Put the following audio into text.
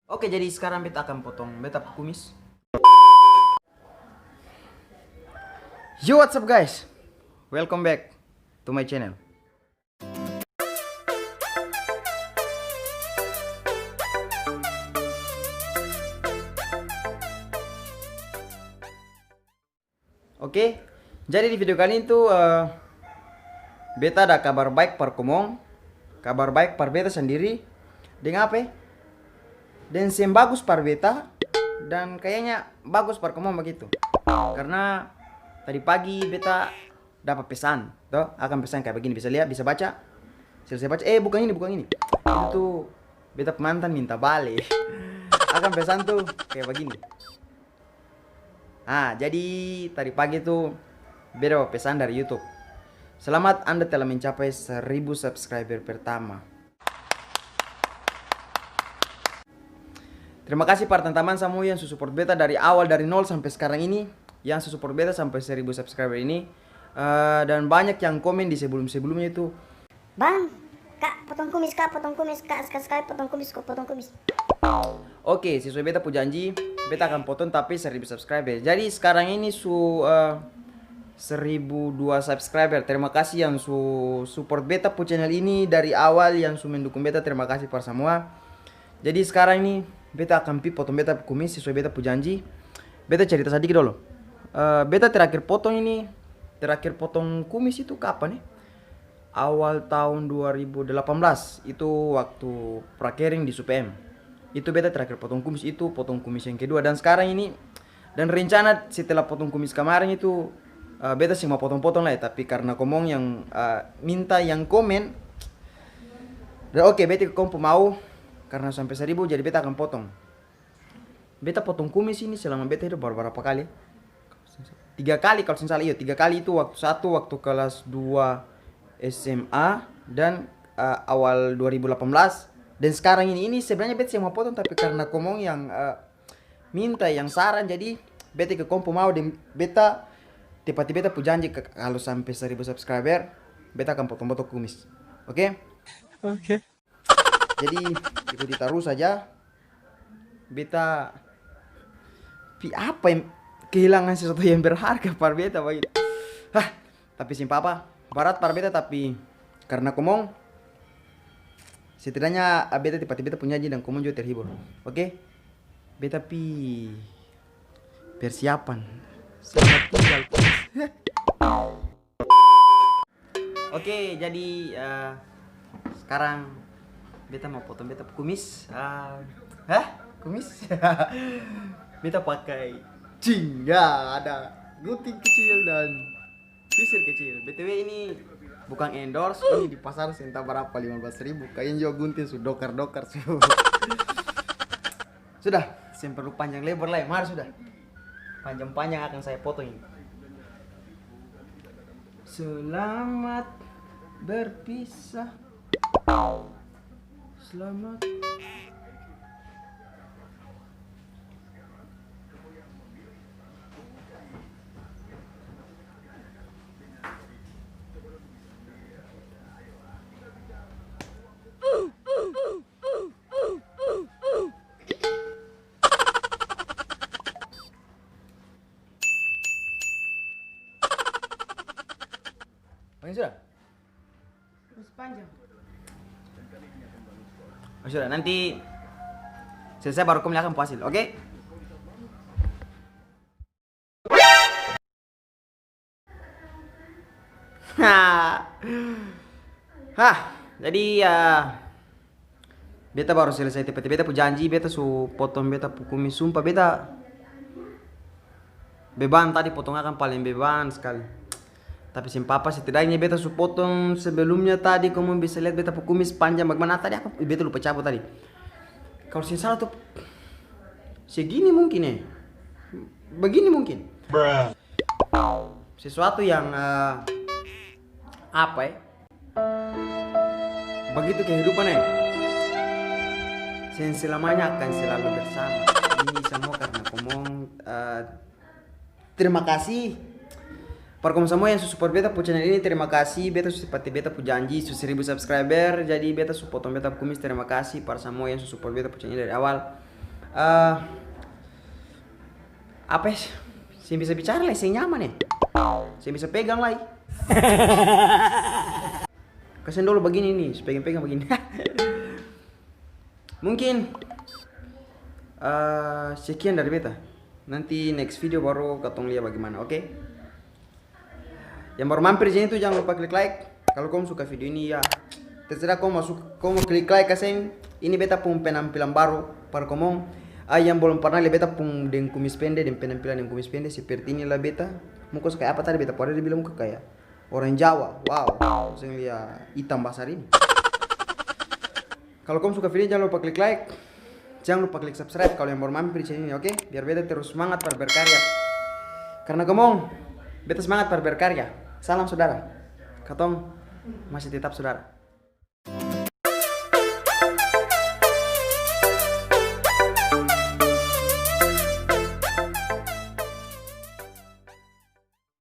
Oke, jadi sekarang beta akan potong beta kumis. Yo, what's up guys? Welcome back to my channel. Oke, jadi di video kali ini tuh beta ada kabar baik par komong, kabar baik par beta sendiri. Dengan apa? Dan sem bagus par beta dan kayaknya bagus par komong begitu. Karena tadi pagi beta dapat pesan, toh akan pesan kayak begini, bisa lihat, bisa baca. Selesai baca, bukan ini, bukan ini. Itu tuh beta pemantan minta balik. Akan pesan tuh kayak begini. Jadi tadi pagi tuh beta dapat pesan dari YouTube. Selamat, Anda telah mencapai 1000 subscriber pertama. Terima kasih para teman-teman semua yang support beta dari awal, dari nol sampai sekarang ini, yang support beta sampai 1000 subscriber ini. Dan banyak yang komen di sebelum-sebelumnya itu, Bang, Kak, potong kumis, Kak, sekali-sekali potong kumis, kok potong kumis. Oke, sesuai beta pu janji, beta akan potong tapi 1000 subscriber. Jadi sekarang ini 1002 subscriber. Terima kasih yang support beta pu channel ini dari awal, yang mendukung beta. Terima kasih para semua. Jadi sekarang ini beta akan potong beta pu kumis sesuai beta pu janji. Beta cerita sedikit dulu. Beta terakhir potong kumis itu kapan ya? Awal tahun 2018. Itu waktu prakering di SUPM. Itu beta terakhir potong kumis, itu potong kumis yang kedua. Dan sekarang ini, dan rencana setelah potong kumis kemarin itu beta sih mau potong-potong lah ya. Tapi karena komong yang minta, yang komen, dan oke, beta kompo mau, karena sampai 1000 jadi beta akan potong. Beta potong kumis ini selama beta hidup berapa kali? 3 kali kalau salah. Iya, 3 kali. Itu waktu kelas 2 SMA dan awal 2018. Dan sekarang ini sebenarnya beta sih mau potong, tapi karena komong yang minta, yang saran, jadi beta ke kompo mau. Dan beta tiba-tiba beta pu janji kalau sampai 1000 subscriber beta akan potong-potong kumis. Oke? Oke. Jadi ikuti terus saja. Beta apa yang kehilangan sesuatu yang berharga par beta begitu. Tapi simpah apa? Barat par beta, tapi karena komong setidaknya beta tiba-tiba punya janji dan komong juga terhibur. Oke? Beta persiapan. Selamat tinggal. Oke, jadi sekarang beta mau potong beta kumis. Kumis? Beta pakai jingga, ada gunting kecil dan sisir kecil. BTW ini bukan endorse, ini di pasar entah berapa, 15.000. Kayaknya juga gunting sudah dokar-dokar. Sudah, saya perlu panjang lebar lah, mari sudah. Panjang-panjang akan saya potong ini. Selamat berpisah. Selamat. Oke, sudah? Kumis panjang. Oh, sudah, nanti selesai baru kamu akan hasil, oke? Jadi beta baru selesai tiba-tiba beta pu janji, beta potong beta pu kumis. Sumpah beta beban tadi, potong akan paling beban sekali. Tapi simpapa setidaknya beta potong sebelumnya tadi. Kamu bisa lihat beta pu kumis panjang bagaimana tadi. Beta lupa cabut tadi. Kalau salah tuh segini mungkin ya. Begini mungkin. Sesuatu yang apa ya? Begitu kehidupan ya. Selamanya akan selalu bersama. Ini semua karena komong. Terima kasih para komong semua yang support beta pu channel ini. Terima kasih. Beta seperti beta pu janji 1000 subscriber. Jadi beta potong beta pu kumis. Terima kasih para semua yang support beta pu channel dari awal. Apa ya? Saya bisa bicara lah, saya nyaman ya. Saya bisa pegang lah. Kasian dulu begini nih, pegang-pegang begini. Mungkin sekian dari beta. Nanti next video baru katong lihat bagaimana, oke? Yang baru mampir di sini tuh jangan lupa klik like. Kalau kamu suka video ini ya, terserah kamu mau klik like kasih. Ini beta pun penampilan baru para kamu. Yang belum pernah lihat beta pun dengan kumis pendek dan penampilan dengan kumis pendek seperti inilah beta. Muka kayak apa tadi beta? Padahal dibilang muka kayak orang Jawa. Wow, saya lihat hitam basar ini. Kalau kamu suka video jangan lupa klik like. Jangan lupa klik subscribe kalau yang baru mampir di sini, oke? Biar beta terus semangat para berkarya. Karena kamu beta semangat para berkarya. Salam saudara. Katong masih tetap saudara.